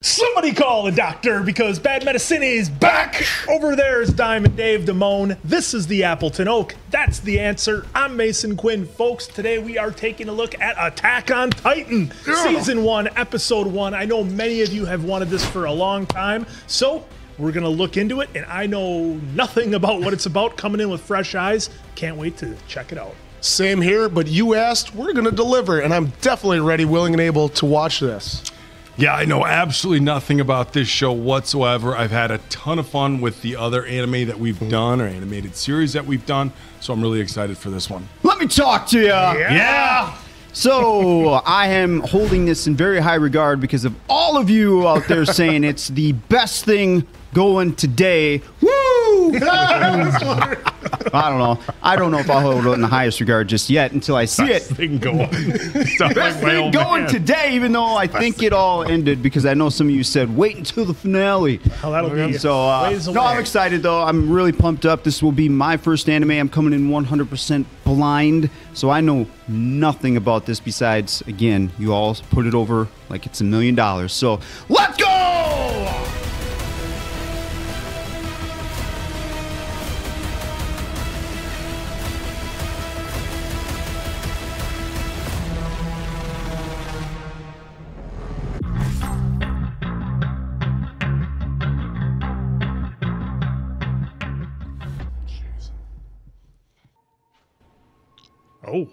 Somebody call a doctor because bad medicine is back. Over there is Diamond Dave Damone. This is the Appleton Oak. That's the answer. I'm Mason Quinn. Folks, today we are taking a look at Attack on Titan, Season 1, Episode 1. I know many of you have wanted this for a long time, so we're going to look into it, and I know nothing about what it's about, coming in with fresh eyes. Can't wait to check it out. Same here, but you asked, we're going to deliver, and I'm definitely ready, willing, and able to watch this. Yeah, I know absolutely nothing about this show whatsoever. I've had a ton of fun with the other anime that we've done, or animated series that we've done, so I'm really excited for this one. Let me talk to you. Yeah. So I am holding this in very high regard because of all of you out there saying it's the best thing going today. Woo! I don't know. I don't know if I'll hold it in the highest regard just yet until I see it. Thing going. Best thing going today, even though I think it all ended because I know some of you said wait until the finale. Oh, that'll be So no, I'm excited though. I'm really pumped up. This will be my first anime. I'm coming in 100% blind, so I know nothing about this besides, again, you all put it over like it's $1 million. So let's go!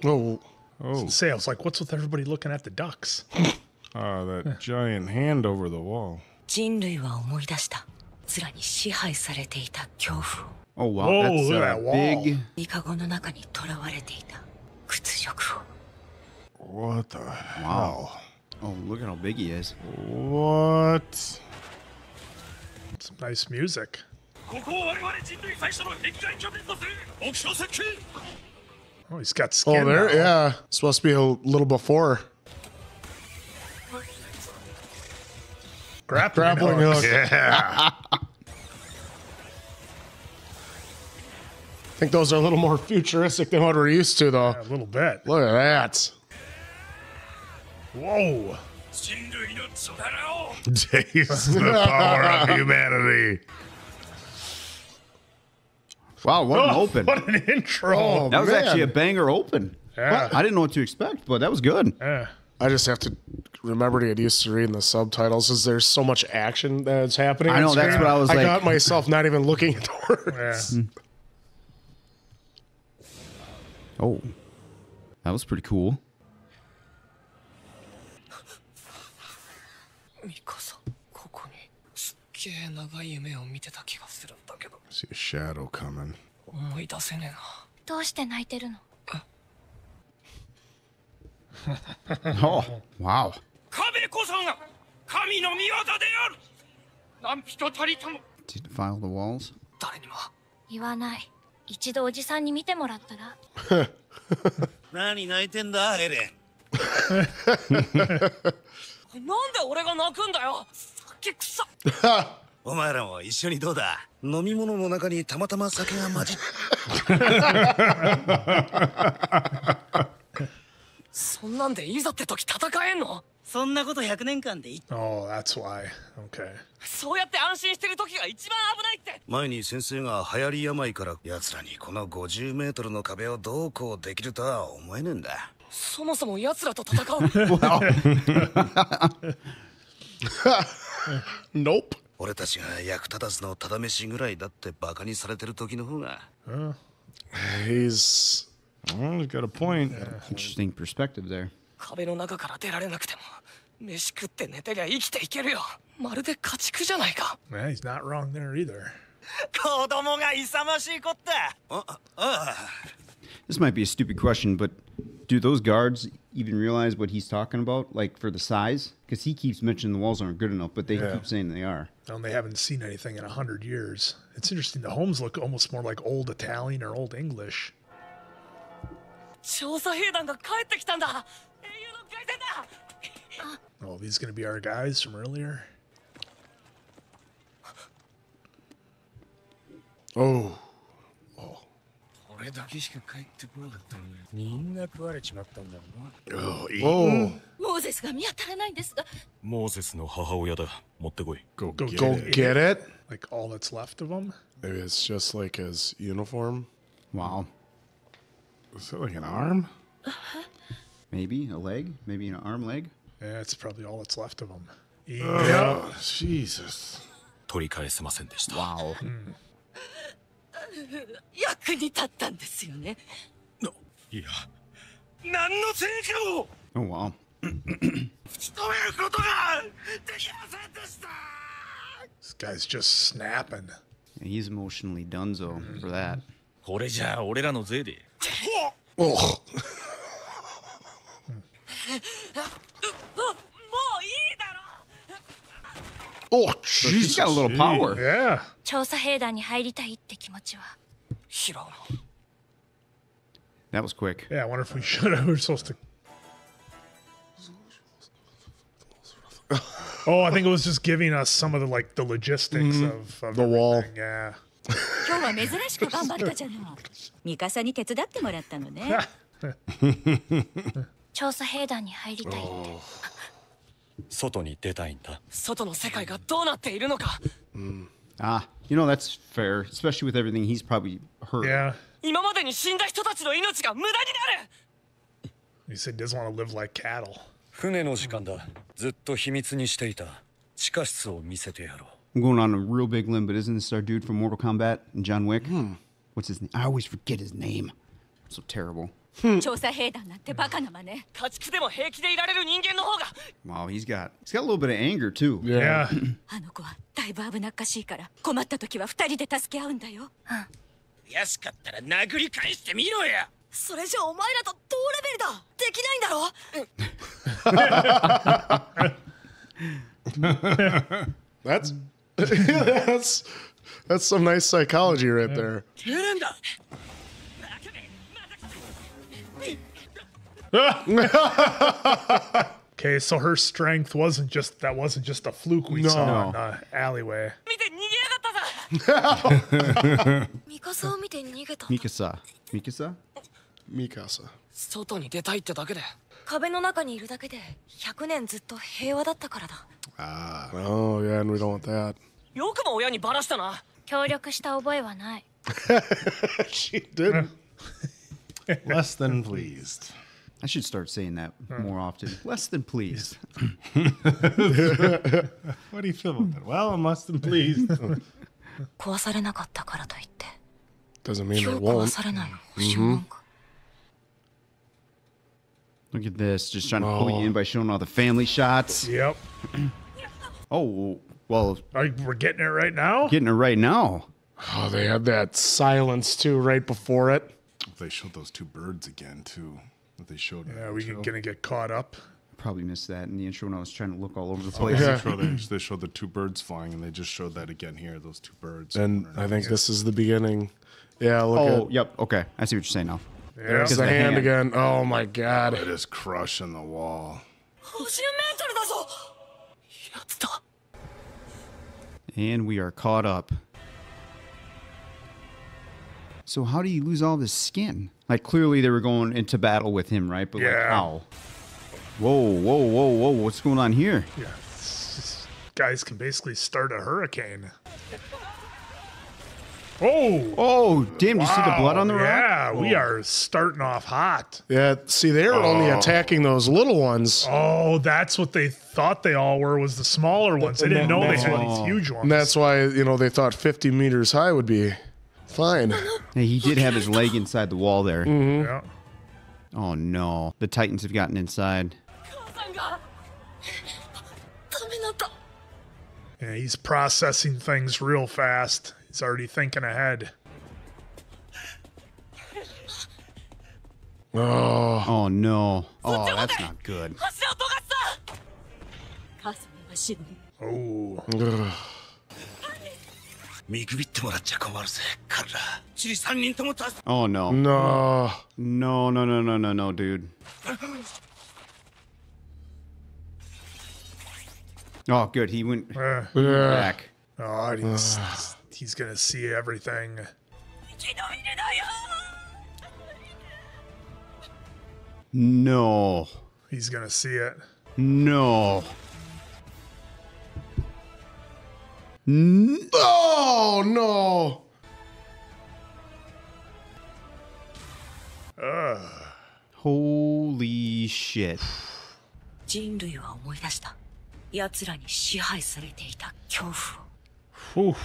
Oh. Say, I was like, what's with everybody looking at the ducks? That giant hand over the wall. Oh wow, that's look at that wall. big. What the hell? Oh, look at how big he is. What? Some nice music. Oh, he's got skin. Oh, there, now. yeah. Supposed to be a little before. Grappling hook. Yeah. I think those are a little more futuristic than what we're used to, though. Yeah, a little bit. Look at that. Whoa. Taste the power of humanity. Wow, what an open. What an intro. Oh, That was man. actually a banger open. Yeah. I didn't know what to expect, but that was good. Yeah. I just have to remember to get used to reading the subtitles as there's so much action that's happening. I know, on that's screen. what I was like. got myself not even looking at the words. Yeah. Oh, that was pretty cool. See a shadow coming. Oh, wow. To defile the walls. 言わない。一度おじさんに見てもらったら。何泣いてんだ、エレン。なんで俺が泣くんだよ。酒臭。お前らも一緒にどうだ。飲み物の中にたまたま酒が混じっ。そんなんでいざって時戦えんの？そんなこと100年間でいい。 Oh, that's why. Okay. そうやって安心してる時が一番危ないって。前に先生が流行り病から奴らにこの50メートルの壁をどうこうできるとは思えねえんだ。そもそも奴らと戦う。Nope. 俺たちが役立たずのただ飯ぐらいだってバカにされてる時の方が。He's... Well, he's got a point. Interesting perspective there. 壁の中から出られなくても飯食って寝てりゃ生きていけるよ。まるで家畜じゃないか。Yeah, he's not wrong there either. 子供が勇ましいこった。This might be a stupid question, but do those guards even realize what he's talking about? Like for the size? Because he keeps mentioning the walls aren't good enough, but they keep saying they are. And they haven't seen anything in 100 years. It's interesting. The homes look almost more like old Italian or old English. 調査兵団が帰ってきたんだ。英雄の凱旋だ。 Oh, these gonna be our guys from earlier? Oh. れだけしか帰ってこなかったのにみんな食われちまったんだろうな。 Whoa. モーゼスが見当たらないんですが。モーセスの母親だ。持ってこい。 Go Go get Go it. get it. Like all that's left of him. Maybe it's just like his uniform. Wow. Is it like an arm? Maybe a leg? Maybe an arm leg? Yeah, it's probably all that's left of him. Oh, Jesus. 取り返せませんでした。 Wow. 役に立ったんですよね。いや、何の成果も Oh, wow. 仕留めることができませんでした。 This guy's just snapping. He's emotionally donezo for that. これじゃあ俺らの税で。 Oh. もういいだろ。 Oh, So she's got a little power. Yeah. 調査兵団に入りたいって気持ちは。拾うの That was quick. Yeah, I wonder if we should have. We're supposed to. Oh, I think it was just giving us some of the like the logistics of The wall. everything, Yeah. 今日は珍しく頑張ったじゃない。ミカサに手伝ってもらったのね。調査兵団に入りたいって。外に出たいんだ。外の世界がどうなっているのか Ah, you know, that's fair, especially with everything he's probably heard. Yeah. 今までに死んだ人たちの命が無駄になる He said he doesn't want to live like cattle. 船の時間だ。ずっと秘密にしていた地下室を見せてやろう。 I'm going on a real big limb, but isn't this our dude from Mortal Kombat and John Wick? What's his name? I always forget his name. So terrible. 調査兵団なんてバカな真似。家畜でも平気でいられる人間の方が Wow, he's got a little bit of anger too. Yeah. あの子はだいぶ危なっかしいから困った時は二人で助け合うんだよ。安かったら殴り返してみろや それじゃお前らと同レベルだ。できないんだろ。 That's that's some nice psychology right there. エレンだ Okay, so her strength wasn't just a fluke we saw in the alleyway. 見て逃げやがったぞミカサを見て逃げた。 Mikasa. Mikasa? Mikasa. 外に出たいってだけで壁の中にいるだけで100年ずっと平和だったからだ。 Oh, yeah, and we don't want that. よくも親にバラしたな協力した覚えはない。 She did. Less than pleased. I should start saying that more often. Less than pleased. What do you feel about that? Well, I'm less than pleased. 壊されなかったからといって Doesn't mean 今 they 日壊 won't. されない保証なんか。 Look at this, just trying to pull you in by showing all the family shots. Yep. Oh, well, We're getting it right now. getting it right now. Oh, they had that silence too right before it. They showed those two birds again, too. That they showed. Yeah, we gonna get caught up. Probably missed that in the intro when I was trying to look all over the Oh, place. yeah. They showed the two birds flying, and they just showed that again here. Those two birds. And I think this is the beginning. Yeah, look Oh, at yep. Okay, I see what you're saying now. Yeah. there's Because the the hand hand. again. Oh my God. It is crushing the wall. 50メートルだぞやつだ And we are caught up. So how do you lose all this skin? Like, clearly they were going into battle with him, right? But like, Yeah. how? Whoa, whoa, whoa, whoa. What's going on here? Yeah. Guys can basically start a hurricane. Oh. Oh, damn. You see the blood on the rock? Yeah, we are starting off hot. Yeah, see, they were only attacking those little ones. Oh, that's what they thought they all were, was the smaller ones. They didn't know they had these huge ones. And that's why, they thought 50 meters high would be fine. Hey, he did have his leg inside the wall there. Yeah. Oh, no. The Titans have gotten inside. 母さんがダメなんだ Yeah, he's processing things real fast. He's already thinking ahead. Oh, no. Oh, that's not good. 足を尖った母さんは死ぬ。 Oh. 見くびってもらっちゃ困るぜ彼らチリ3人とも助け Oh, no. No. No, no, no, no, no, no, dude. Oh, good. He went Yeah. back. Oh, he's gonna see everything. 生き延びるのよ No. He's gonna see it. No. Oh no! Holy shit. 人類は思い出した。奴らに支配されていた恐怖を。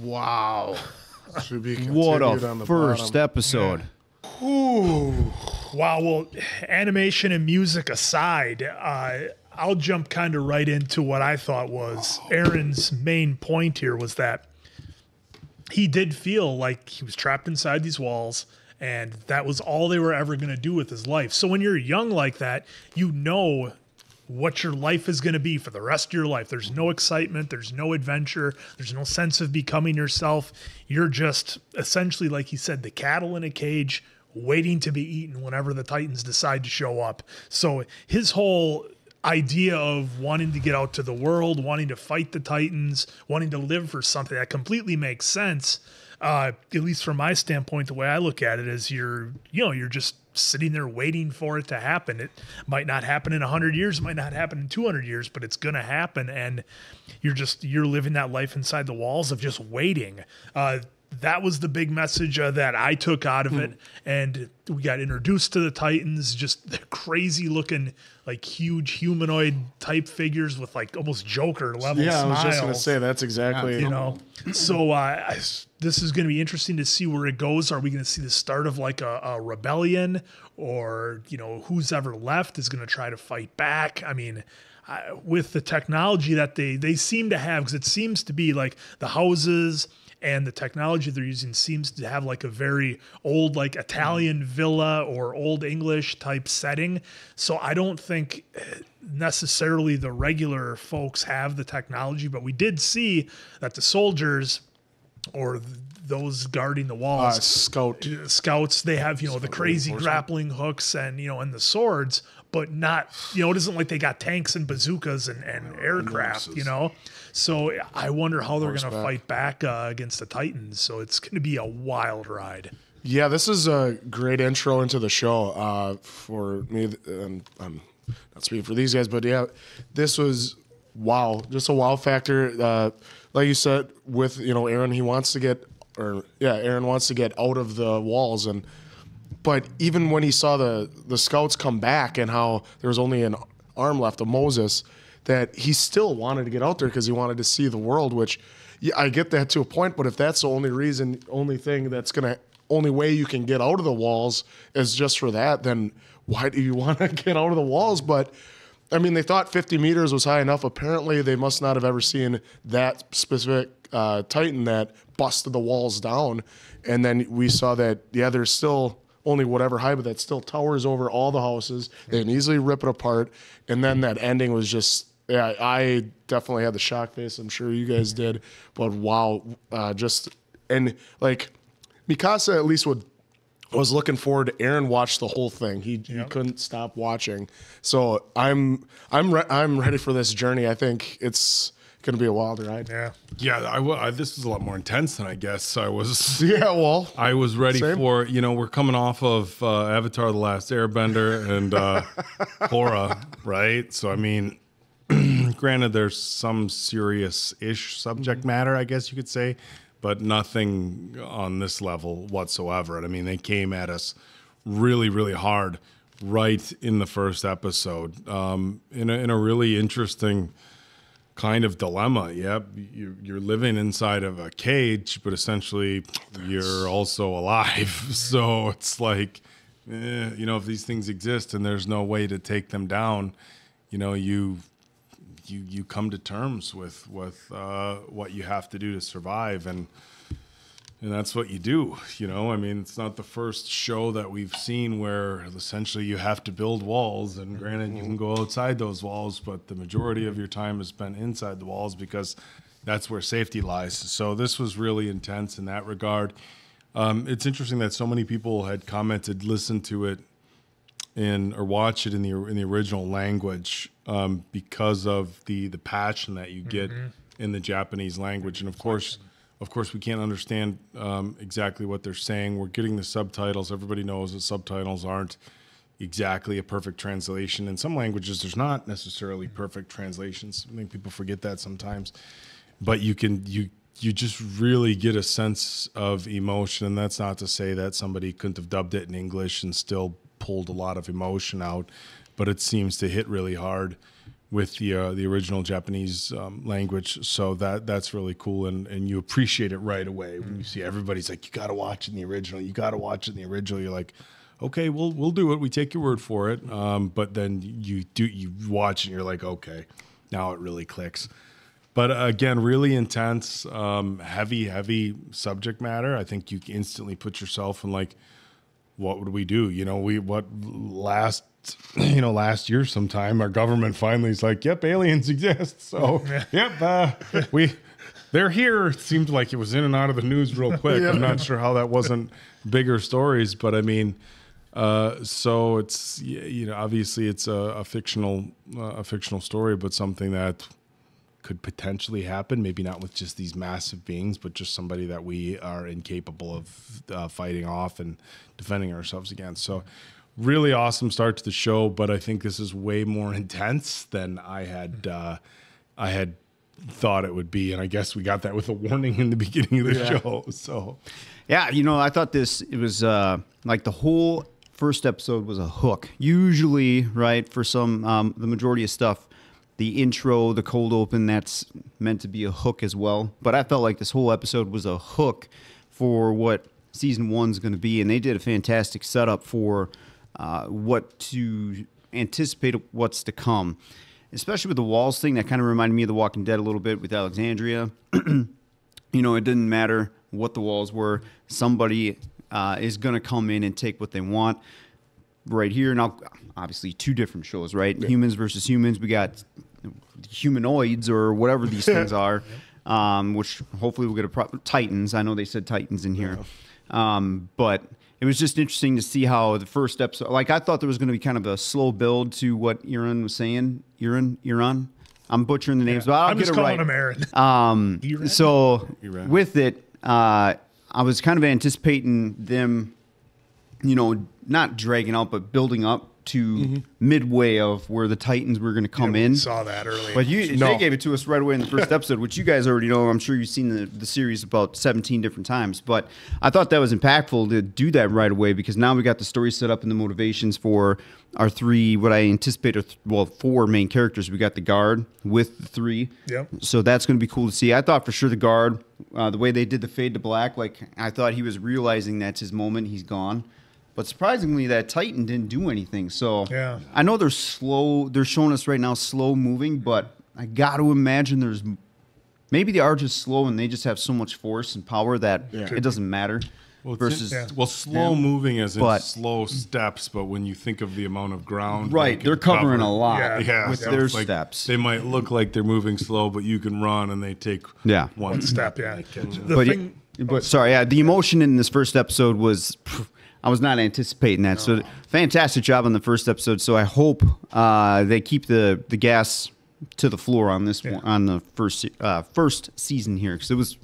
Wow. Should be What continued a on the first bottom. episode. Wow. Well, animation and music aside, I'll jump kind of right into what I thought was Eren's main point here was that he did feel like he was trapped inside these walls, and that was all they were ever going to do with his life. So when you're young like that, you know what your life is going to be for the rest of your life. There's no excitement. There's no adventure. There's no sense of becoming yourself. You're just essentially, like he said, the cattle in a cage waiting to be eaten whenever the Titans decide to show up. So his whole idea of wanting to get out to the world, wanting to fight the Titans, wanting to live for something, that completely makes sense. At least from my standpoint, the way I look at it is you're just sitting there waiting for it to happen. It might not happen in 100 years, it might not happen in 200 years, but it's going to happen. And you're living that life inside the walls of just waiting. That was the big message that I took out of it. And we got introduced to the Titans, just the crazy looking, like huge humanoid type figures with like almost Joker level smiles. I was just going to say, that's exactly, So this is going to be interesting to see where it goes. Are we going to see the start of like a rebellion, or, who's ever left is going to try to fight back? I mean, with the technology that they seem to have, because it seems to be like the houses and the technology they're using seems to have like a very old, like Italian villa or old English type setting. So I don't think necessarily the regular folks have the technology, but we did see that the soldiers or those guarding the walls, scouts, they have, the crazy grappling hooks and, and the swords, but not, it isn't like they got tanks and bazookas and aircraft, So I wonder how they're going to fight back against the Titans. So it's going to be a wild ride. Yeah, this is a great intro into the show for me. And I'm not speaking for these guys, but yeah, this was wow, just a wow factor. Like you said, with Eren, Eren wants to get out of the walls, but even when he saw the scouts come back and how there was only an arm left of Moses, that he still wanted to get out there because he wanted to see the world, which I get that to a point, but if that's the only way you can get out of the walls is just for that, then why do you want to get out of the walls? But I mean, they thought 50 meters was high enough. Apparently they must not have ever seen that specific Titan that busted the walls down. And then we saw that, there's still only whatever high, but that still towers over all the houses. They can easily rip it apart. And then that ending was just, I definitely had the shock face. I'm sure you guys did. But wow, and like Mikasa at least was looking forward to Eren watched the whole thing. He couldn't stop watching. So I'm ready for this journey. I think it's going to be a wild ride. Yeah. This is a lot more intense than I guess I was. I was ready for. We're coming off of Avatar: The Last Airbender and Korra, right? So I mean, granted, there's some serious-ish subject matter, I guess you could say, but nothing on this level whatsoever. And I mean, they came at us really, really hard right in the first episode, in a really interesting kind of dilemma. Yep, you're living inside of a cage, but essentially you're also alive. So it's like, if these things exist and there's no way to take them down, you come to terms with what you have to do to survive, and that's what you do. I mean, it's not the first show that we've seen where essentially you have to build walls, and granted you can go outside those walls, but the majority of your time is spent inside the walls because that's where safety lies. So this was really intense in that regard. It's interesting that so many people had commented, listen to it or watch it in the original language because of the passion that you get in the Japanese language. And of course Of course, we can't understand exactly what they're saying. We're getting the subtitles. Everybody knows that subtitles aren't exactly a perfect translation. In some languages, there's not necessarily perfect translations. I think people forget that sometimes. But you just really get a sense of emotion. And that's not to say that somebody couldn't have dubbed it in English and still pulled a lot of emotion out. But it seems to hit really hard with the original Japanese language, so that's really cool, and you appreciate it right away when you see everybody's like, you got to watch it in the original. You got to watch it in the original. You're like, okay, we'll do it. We take your word for it. But then you watch and you're like, okay, now it really clicks. But again, really intense, heavy subject matter. I think you instantly put yourself in like, what would we do? Last year sometime, our government finally is like, yep, aliens exist. So, they're here. It seemed like it was in and out of the news real quick. I'm not sure how that wasn't bigger stories, but I mean, so it's, obviously it's a fictional story, but something that could potentially happen. Maybe not with just these massive beings, but just somebody that we are incapable of fighting off and defending ourselves against. So, really awesome start to the show, but I think this is way more intense than I had thought it would be, and I guess we got that with a warning in the beginning of the show. So, yeah, I thought it was like the whole first episode was a hook. Usually, right, for some the majority of stuff, the intro, the cold open, that's meant to be a hook as well. But I felt like this whole episode was a hook for what season 1's going to be, and they did a fantastic setup for what to anticipate what's to come, especially with the walls thing. That kind of reminded me of The Walking Dead a little bit with Alexandria. It didn't matter what the walls were. Somebody is going to come in and take what they want. Right here, now, obviously, 2 different shows, right? Yeah. Humans versus humans. We got humanoids or whatever these things are, which hopefully we'll get Titans. I know they said Titans in here. But it was just interesting to see how the first episode, like I thought there was going to be kind of a slow build to what Eren was saying. Eren? I'm butchering the names, but I'll get it right. I'm just calling him Eren. So with it, I was kind of anticipating them, not dragging out, but building up to midway of where the Titans were going to come in. We saw that earlier. But they gave it to us right away in the first episode, which you guys already know. I'm sure you've seen the series about 17 different times. But I thought that was impactful to do that right away, because now we got the story set up and the motivations for our 3, what I anticipate are 4 main characters. We got the guard with the 3. Yep. So that's going to be cool to see. I thought for sure the guard, the way they did the fade to black, like I thought he was realizing that's his moment. He's gone. But surprisingly, that Titan didn't do anything. So yeah. I know they're slow. They're showing us right now slow moving, but I got to imagine maybe they are just slow and they just have so much force and power that it doesn't matter. Well, Slow moving as in slow steps, but when you think of the amount of ground, right, they're covering a lot with so their like steps. They might look like they're moving slow, but you can run and they take one step. The emotion in this first episode was. I was not anticipating that. So fantastic job on the first episode. So I hope they keep the gas to the floor on this one, on the first season here, because it was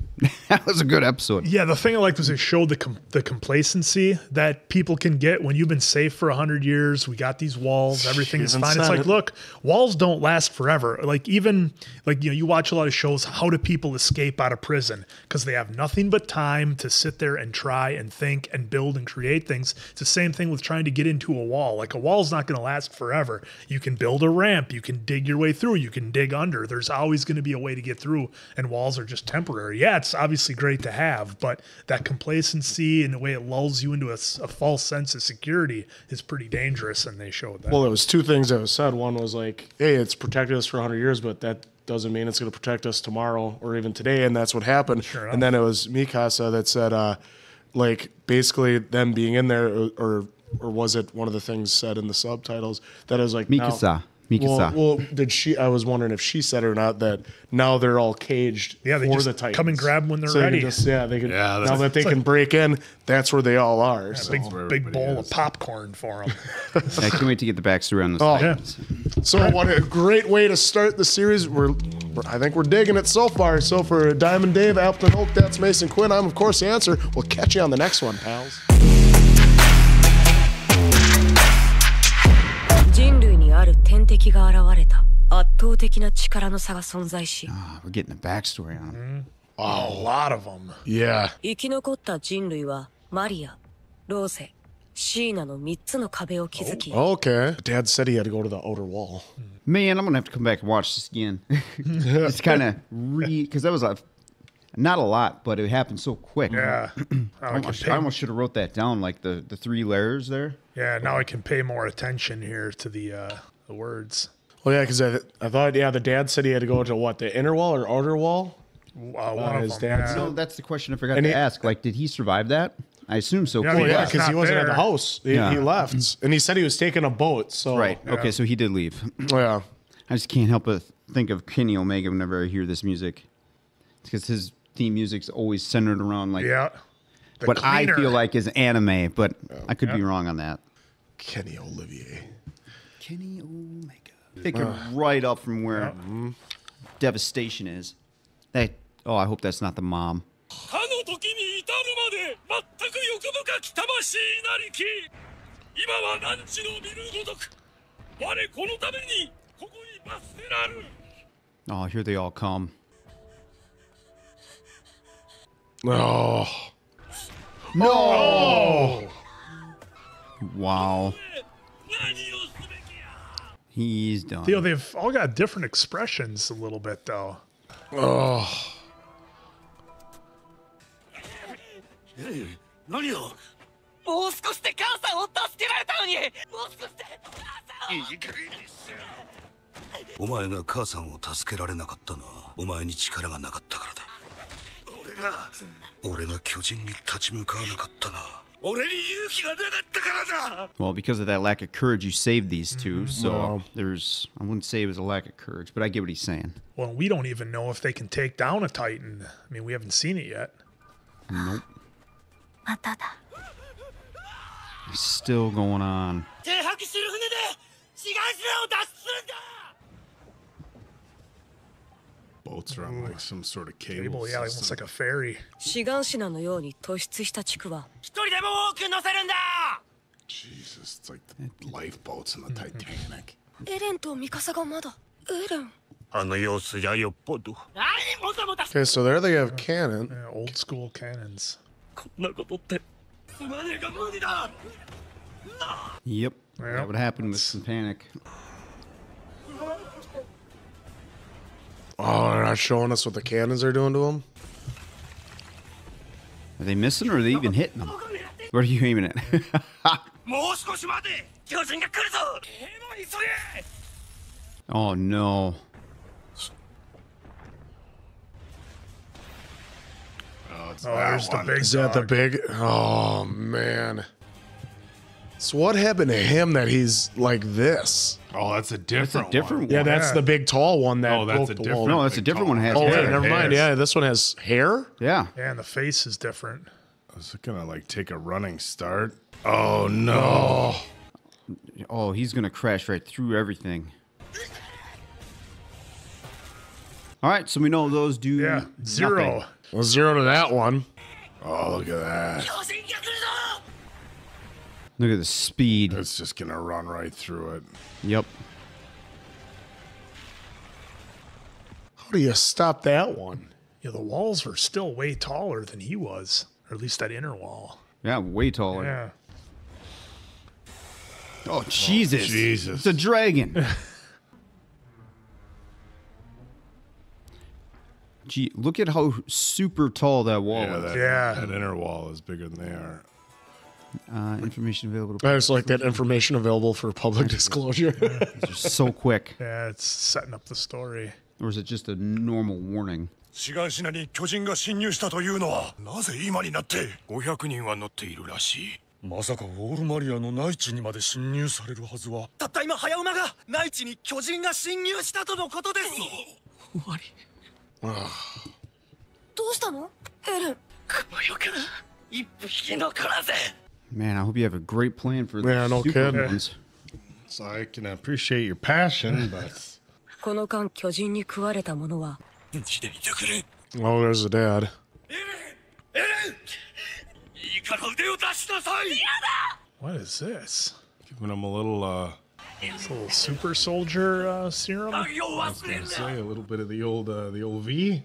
that was a good episode. Yeah, the thing I liked was it showed the complacency that people can get when you've been safe for 100 years. We got these walls, everything is fine. It's like, look, walls don't last forever. You watch a lot of shows. How do people escape out of prison? Because they have nothing but time to sit there and try and think and build and create things. It's the same thing with trying to get into a wall. Like a wall's not going to last forever. You can build a ramp. You can dig your way through. You can dig under. There's always going to be a way to get through, and walls are just temporary. Yeah, it's obviously great to have, but that complacency and the way it lulls you into a false sense of security is pretty dangerous, and they showed that. Well, there was 2 things that was said. One was like, hey, it's protected us for 100 years, but that doesn't mean it's going to protect us tomorrow or even today, and that's what happened. Sure and then it was Mikasa that said, basically them being in there, or was it one of the things said in the subtitles that it was like Mikasa. Well, did she? I was wondering if she said or not that now they're all caged. Yeah, they for just the Titans. come and grab them when they're so ready. They can. Now that they can break in, that's where they all are. Big bowl of popcorn for them. I can't wait to get the backstory on this. So what a great way to start the series. We're I think we're digging it so far. So for Diamond Dave, Appleton Oak, that's Mason Quinn. I'm, of course, the answer. We'll catch you on the next one, pals. 人類にある天敵が現れた。圧倒的な力の差が存在し。We're getting a backstory on him. Oh, a lot of them. Yeah. 生き残った人類はマリア、ローゼ、シーナの3つの壁を築き。Okay. Dad said he had to go to the outer wall. Man, I'm gonna have to come back and watch this again. It's kind of because that was not a lot, but it happened so quick. Yeah. I almost should have wrote that down, like the 3 layers there. Yeah, now I can pay more attention here to the words. Well, yeah, because I thought, yeah, the dad said he had to go to what, the inner wall or outer wall? One of his them, dad yeah. So that's the question I forgot to ask. Like, did he survive that? I assume so. Yeah, Well, he yeah, was because he not wasn't at there. the house. He left. And he said he was taking a boat, so. Right. Okay, so he did leave. Yeah. I just can't help but think of Kenny Omega whenever I hear this music. Because his theme music's always centered around, like, Yeah. The what I cleaner. feel like is anime, but I could be wrong on that. Kenny Olivier. Kenny Omega. Pick it right up from where Devastation is. Hey, oh, I hope that's not the mom. かの時に至るまで全く欲深き魂なりき今は何地の見るごとく我このためにここに罰せらる Oh, here they all come. Oh. No! Wow. 何をすべきや He's done. Theo, they've all got different expressions a little bit, though. Oh. 何をもう少しで母さんを助けられたのにもう少しで母さんをいい加減にしろお前が母さんを助けられなかったのはお前に力がなかったからだ俺が巨人に立ち向かわなかったな俺に勇気がなかったからだ Well, because of that lack of courage, you saved these two. So I wouldn't say it was a lack of courage, but I get what he's saying. Well, we don't even know if they can take down a Titan. I mean, we haven't seen it yet. Nope. まただ。 It's still going on. 停泊してる船で志願者を脱出するんだ Boats are on like some sort of cable Cable, yeah, almost like a ferry. 志願品のように突出した地区は一人でも多く乗せるんだ Jesus, it's like the lifeboats in the Titanic. エレンとミカサがまだエレンあの様子じゃよっぽど。何もたもた Okay, so there they have cannon. Yeah, old school cannons. こんなことってすまねえが無理だ Yep. Yeah. That would happen with some panic. Oh, they're not showing us what the cannons are doing to him? Are they missing or are they even hitting them? What are you aiming at? もう少し待て巨人が来るぞ兵も急げ Oh, no. Oh, it's Oh, there's the big Is that the dog. big? Oh, man. So what happened to him that he's like this? Oh, that's a different different one. Yeah, that's yeah. the big tall one that Oh, that's broke a the different wall. No, that's a different one. It has Oh, wait, hair. never mind. Hairs. Yeah, this one has hair? Yeah. Yeah, and the face is different. I was gonna like take a running start. Oh no. Oh, he's going to crash right through everything. All right, so we know those do Yeah, nothing. 0. Well, 0 to that one. Oh, look at that. 巨人が来るぞ Look at the speed. It's just gonna run right through it. Yep. How do you stop that one? Yeah, the walls were still way taller than he was, or at least that inner wall. Yeah, way taller. Yeah. Oh, Jesus. Jesus. It's a dragon. Gee, look at how super tall that wall Yeah, is. that, Yeah. that inner wall is bigger than they are. Information available to I just like that information available for public disclosure. so quick. Yeah, it's setting up the story. Or is it just a normal warning? 志願品に巨人が侵入したというのはなぜ今になって500人は乗っているらしいまさかウォールマリアの内地にまで侵入されるはずはたった今早馬が内地に巨人が侵入したとのことです終わりどうしたのエレンこの世から一歩引き残らぜ Man, I hope you have a great plan for the Yeah, no super kidding. ones. So I can appreciate your passion, but ここの間巨人に食われた者は Oh, there's the dad. いいから腕を出しなさい。 What is this? Giving him a little, This little super soldier serum? 何を I was 忘れ gonna ん say な。 a little bit of the old V.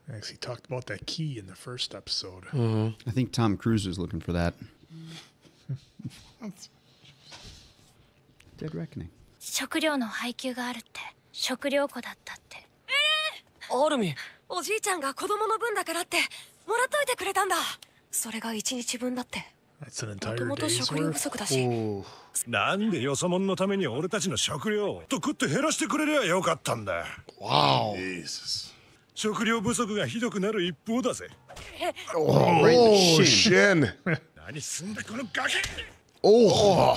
Actually talked about that key in the first episode. I think Tom Cruise was looking for that. Dead Reckoning. 食料の配給があるって食料庫だったって。アルミン、おじいちゃんが子供の分だからってもらっといてくれたんだ。それが1日分だって。 That's an も entire ともと day's 食料不 worth. 足だし。 Oh. なんでよそ者のために俺たちの食料をと食って減らしてくれりゃよかったんだ。 Wow. Jesus. 食料不足がひどくなる一方だぜ。 Oh, right in the shin. 何すんだこのガキ。 Oh.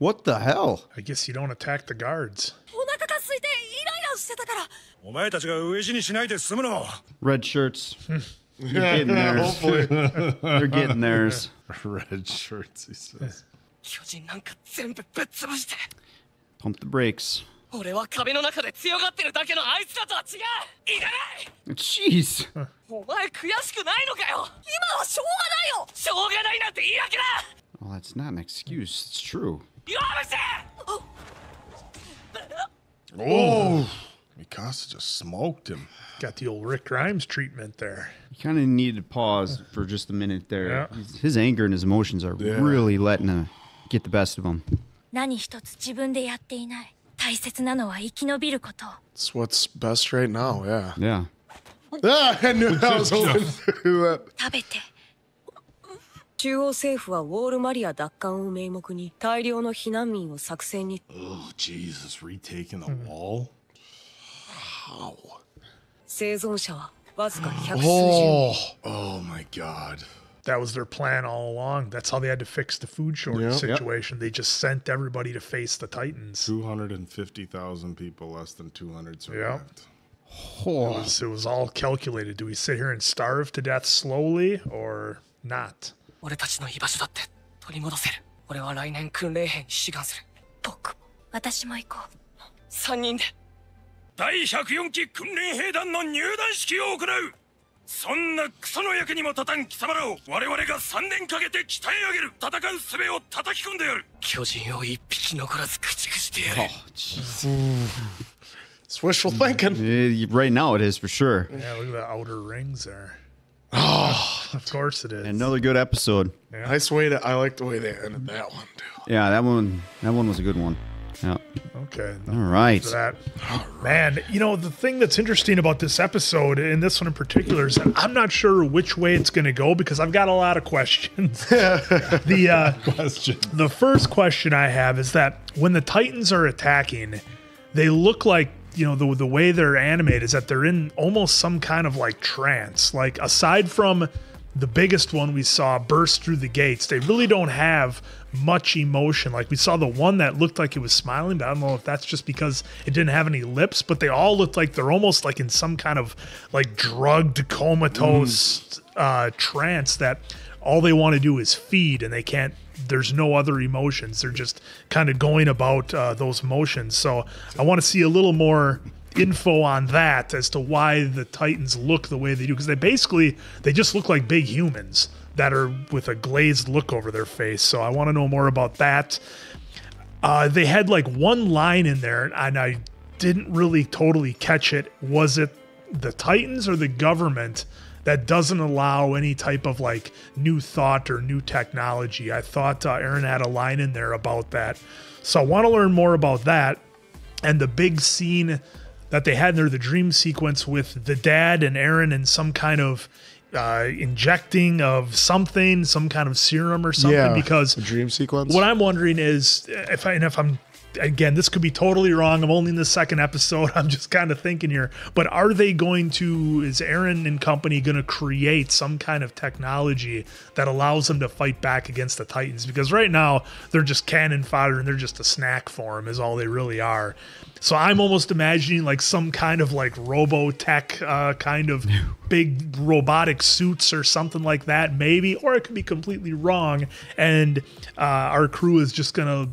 What the hell? I guess you don't attack the guards. お腹が空いてイライラしてたから。お前たちが飢え死にしないで済むのも。 Red shirts. They're getting theirs. They're getting theirs. Red shirts, he says. 巨人なんか全部ぶっ潰して。 Pump the brakes. 俺は壁の中で強がってるだけのあいつらとは違う。いらない。 Jeez. お前悔しくないのかよ。今はしょうがないよ。しょうがないなんて言い訳だ。 Well, that's not an excuse. It's true. よせ。 Oh, Mikasa just smoked him. Got the old Rick Grimes treatment there. You kind of need to pause for just a minute there. Yeah. His anger and his emotions are really letting him get the best of him. 何一つ自分でやっていない。大切なのは生き延びること。 It's what's best right now, yeah. Yeah. Ah, I knew I was hoping to do that. 食べて。中央政府はウォールマリア奪還を名目に大量の避難民を作戦に。 Oh, Jesus, retaking the wall? 生存者はわずか100数十。 Oh. Oh, my God. That was their plan all along. That's how they had to fix the food shortage situation. They just sent everybody to face the Titans. 250,000 people, less than 200 survived. It was all calculated. Do we sit here and starve to death slowly or not? 俺たちの居場所だって取り戻せる。俺は来年訓練兵に志願する。僕も。私も行こう。3人で。第104期訓練兵団の入団式を行う。そんなクソの役にも立たん貴様らを我々が3年かけて鍛え上げる。戦う術を叩き込んでやる。巨人を一匹残らず駆逐してやる。 It's wishful thinking. Right now it is for sure. Yeah, look at the outer rings there. Oh, of course it is. Another good episode. Nice way to. I like the way they ended that one too. Yeah, that one was a good one. Yeah. Okay. All right. For that. Man, you know, the thing that's interesting about this episode, and this one in particular, is that I'm not sure which way it's going to go because I've got a lot of questions. The first question I have is that when the Titans are attacking, they look like, you know, the way they're animated is that they're in almost some kind of like trance. Like aside from the biggest one we saw burst through the gates, they really don't have much emotion. Like we saw the one that looked like it was smiling, but I don't know if that's just because it didn't have any lips, but they all looked like they're almost like in some kind of like drugged comatose trance that all they want to do is feed and they can't, there's no other emotions. They're just kind of going about those motions. So I want to see a little more info on that as to why the Titans look the way they do, because they just look like big humans that are with a glazed look over their face. So I want to know more about that. They had like one line in there and I didn't really totally catch it. Was it the Titans or the government that doesn't allow any type of like new thought or new technology? I thought Eren had a line in there about that. So I want to learn more about that. And the big scene that they had in there, the dream sequence with the dad and Eren and some kind of injecting of something, some kind of serum or something, because the dream sequence. What I'm wondering is if I'm, again, this could be totally wrong. I'm only in the second episode. I'm just kind of thinking here, but are they going to, is Eren and company going to create some kind of technology that allows them to fight back against the Titans? Because right now they're just cannon fodder and they're just a snack for them is all they really are. So I'm almost imagining like some kind of like Robotech kind of big robotic suits or something like that, maybe, or it could be completely wrong. And our crew is just going to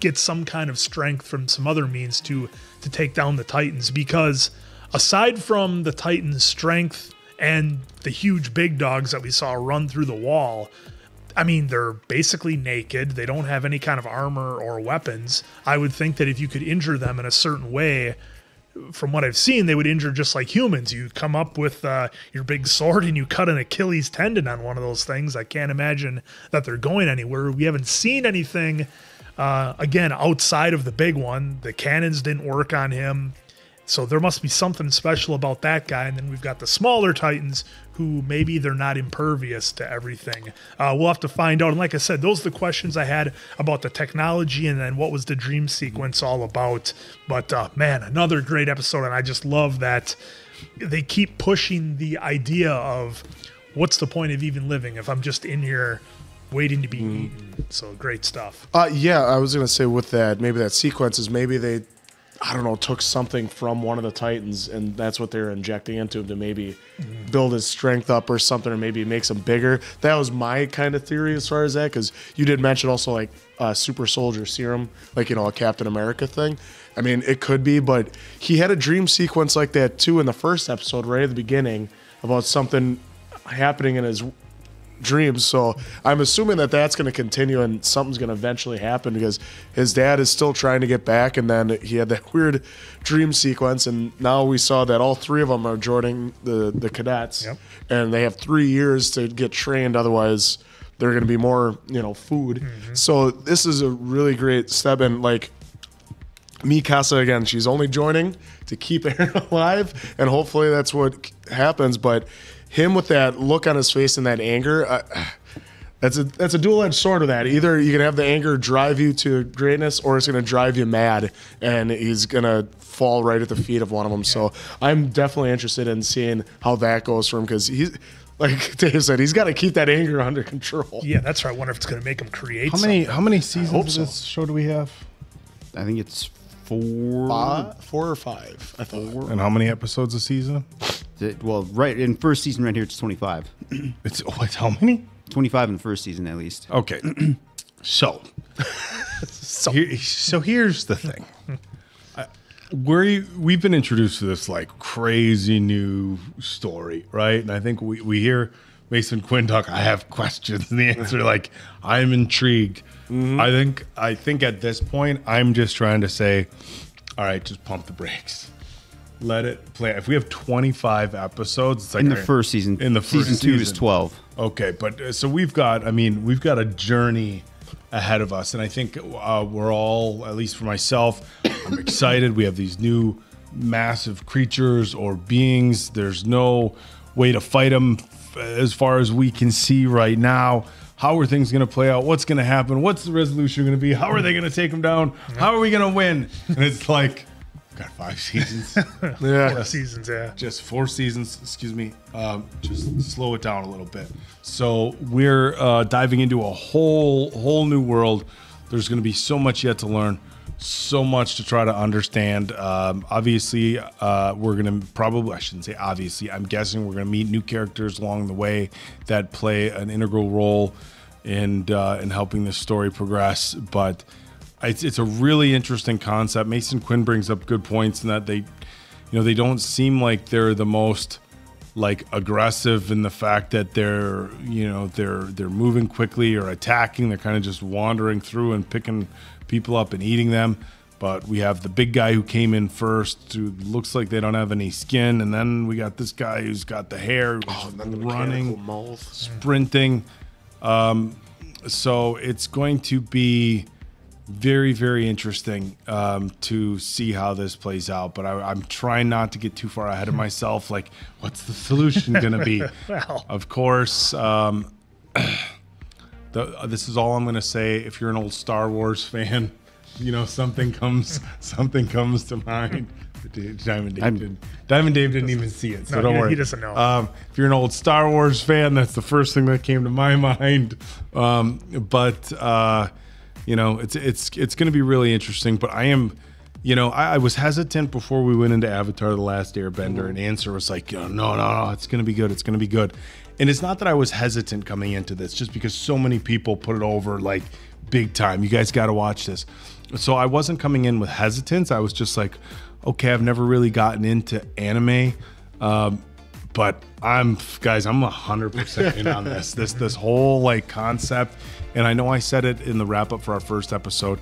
get some kind of strength from some other means to take down the Titans, because aside from the Titans' strength and the huge big dogs that we saw run through the wall, I mean, they're basically naked. They don't have any kind of armor or weapons. I would think that if you could injure them in a certain way, from what I've seen, they would injure just like humans. You come up with your big sword and you cut an Achilles tendon on one of those things. I can't imagine that they're going anywhere. We haven't seen anything, again, outside of the big one. The cannons didn't work on him. So there must be something special about that guy. And then we've got the smaller Titans who maybe they're not impervious to everything. We'll have to find out. And like I said, those are the questions I had about the technology and then what was the dream sequence all about. But man, another great episode. And I just love that they keep pushing the idea of what's the point of even living if I'm just in here waiting to be eaten. So great stuff. Yeah, I was going to say with that, maybe that sequence is maybe they, I don't know, took something from one of the Titans and that's what they're injecting into him to maybe build his strength up or something, or maybe makes him bigger. That was my kind of theory as far as that, because you did mention also like super soldier serum, like, you know, a Captain America thing. I mean, it could be, but he had a dream sequence like that too in the first episode, right at the beginning, about something happening in his dreams. So I'm assuming that that's going to continue and something's going to eventually happen, because his dad is still trying to get back, and then he had that weird dream sequence, and now we saw that all three of them are joining the cadets. Yep. And they have 3 years to get trained, otherwise they're going to be more, you know, food. So this is a really great step, and like Mikasa, again, she's only joining to keep Eren alive, and hopefully that's what happens. But him with that look on his face and that anger, that's a dual-edged sword of that. Either you can have the anger drive you to greatness, or it's going to drive you mad, and he's going to fall right at the feet of one of them. Yeah. So I'm definitely interested in seeing how that goes for him, because he's, like Dave said, he's got to keep that anger under control. Yeah, that's right. I wonder if it's going to make him create How many seasons of this show do we have? I think it's 4 or 5, I thought. And how many episodes a season? Well, right in first season right here, it's 25. It's how many? 25 in the first season, at least. Okay. So here's the thing. We've been introduced to this like crazy new story, right? And I think we hear Mason Quinn talk, I have questions, and the answer, like, I'm intrigued. I think at this point, I'm just trying to say, all right, just pump the brakes. Let it play. If we have 25 episodes, it's like in the first season. In the first season 2 is 12. Okay, but so we've got a journey ahead of us, and I think we're all, at least for myself, I'm excited. We have these new massive creatures or beings. There's no way to fight them as far as we can see right now. How are things going to play out? What's going to happen? What's the resolution going to be? How are they going to take them down? How are we going to win? And it's like, got 5 seasons. Yeah. 4 seasons, yeah. Just 4 seasons, excuse me. Just slow it down a little bit. So we're diving into a whole new world. There's going to be so much yet to learn, so much to try to understand. Obviously, we're going to probably, I shouldn't say obviously, I'm guessing we're going to meet new characters along the way that play an integral role in helping this story progress. But it's a really interesting concept. Mason Quinn brings up good points in that they don't seem like they're the most like aggressive in the fact that they're moving quickly or attacking. They're kind of just wandering through and picking people up and eating them. But we have the big guy who came in first, who looks like they don't have any skin, and then we got this guy who's got the hair, running, sprinting. So it's going to be very, very interesting to see how this plays out. But I'm trying not to get too far ahead of myself. Like, what's the solution going to be? Well. Of course, this is all I'm going to say. If you're an old Star Wars fan, something comes to mind. Diamond Dave didn't even see it, so don't worry. He doesn't know. If you're an old Star Wars fan, that's the first thing that came to my mind. It's going to be really interesting. But I am, I was hesitant before we went into Avatar: The Last Airbender, and Answer was like, no, it's going to be good. It's going to be good. And it's not that I was hesitant coming into this, just because so many people put it over like big time. You guys got to watch this. So I wasn't coming in with hesitance. I was just like, okay, I've never really gotten into anime, but I'm 100% in on this whole like concept. And I know I said it in the wrap up for our first episode,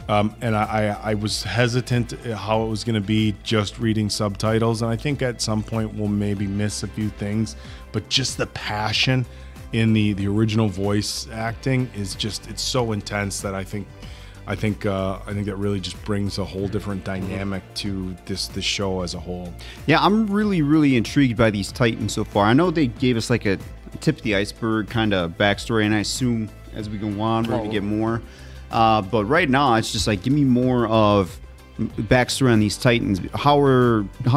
and I was hesitant how it was going to be just reading subtitles, and I think at some point we'll maybe miss a few things, but just the passion in the original voice acting is just, it's so intense that I think that really just brings a whole different dynamic to this show as a whole. Yeah, I'm really intrigued by these Titans so far. I know they gave us like a tip of the iceberg kind of backstory, and I assume as we go on we're gonna get more. But right now it's just like, give me more of backstory on these Titans. How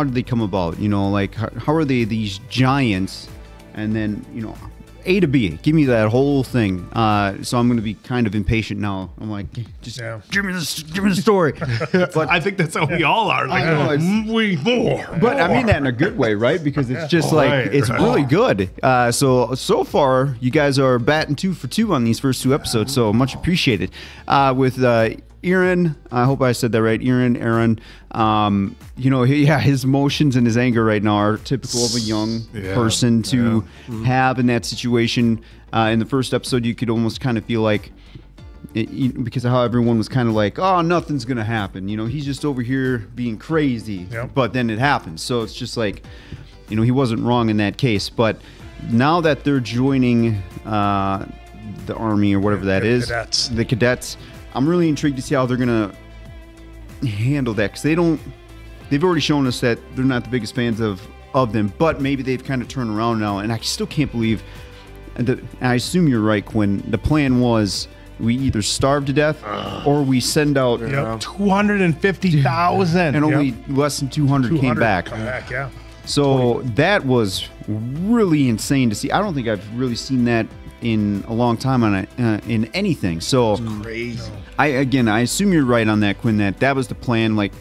did they come about? You know, like how are they these giants? And then, you know, A to B, give me that whole thing. So I'm going to be kind of impatient now. I'm like, just give me the story. But I think that's how we all are. Like, we more. But I mean that in a good way, right? Because it's just it's really good. So far, you guys are batting 2 for 2 on these first 2 episodes. So much appreciated. With Eren, I hope I said that right. Eren, you know, his emotions and his anger right now are typical of a young person to have in that situation. In the first episode, you could almost kind of feel like, because of how everyone was kind of like, oh, nothing's going to happen. You know, he's just over here being crazy. But then it happens. So it's just like, you know, he wasn't wrong in that case. But now that they're joining the army or whatever that is, the cadets, I'm really intrigued to see how they're going to handle that, because they've already shown us that they're not the biggest fans of them, but maybe they've kind of turned around now. And I still can't believe, and I assume you're right, Quinn, the plan was we either starve to death or we send out 250,000 and only less than 200 came back. So that was really insane to see. I don't think I've really seen that in a long time on in anything. So crazy. I assume you're right on that, Quinn, that was the plan. Like,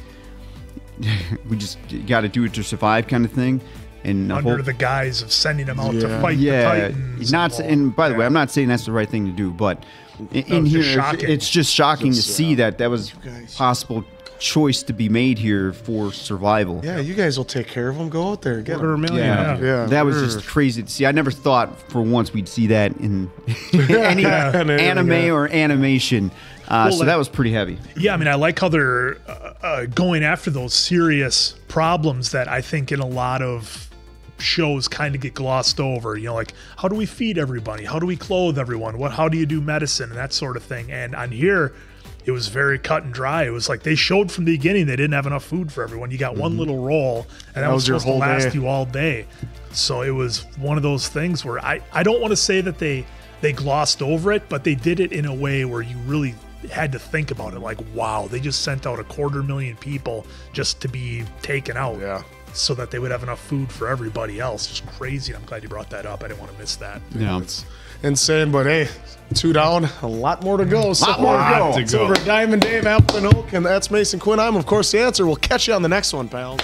we just got to do it to survive kind of thing. And under the guise of sending them out to fight the Titans. And by the way, I'm not saying that's the right thing to do, but in here, it's just shocking to see that was possible choice to be made here for survival. Yeah, you guys will take care of them. Go out there, get them. Yeah. That was just crazy to see. I never thought for once we'd see that in any anime or animation. So that was pretty heavy. Yeah, I mean, I like how they're going after those serious problems that I think in a lot of shows kind of get glossed over. You know, like, how do we feed everybody? How do we clothe everyone? How do you do medicine and that sort of thing? And on here, it was very cut and dry. It was like they showed from the beginning they didn't have enough food for everyone. You got one little roll, and that was supposed to last you all day. So it was one of those things where I don't want to say that they glossed over it, but they did it in a way where you really had to think about it. Like, wow, they just sent out 250,000 people just to be taken out. So that they would have enough food for everybody else. Just crazy. I'm glad you brought that up. I didn't want to miss that. Yeah, it's insane, but hey, 2 down, a lot more to go. So over at Diamond Dave, Appleton Oak, and that's Mason Quinn. I'm, of course, the answer. We'll catch you on the next one, pals.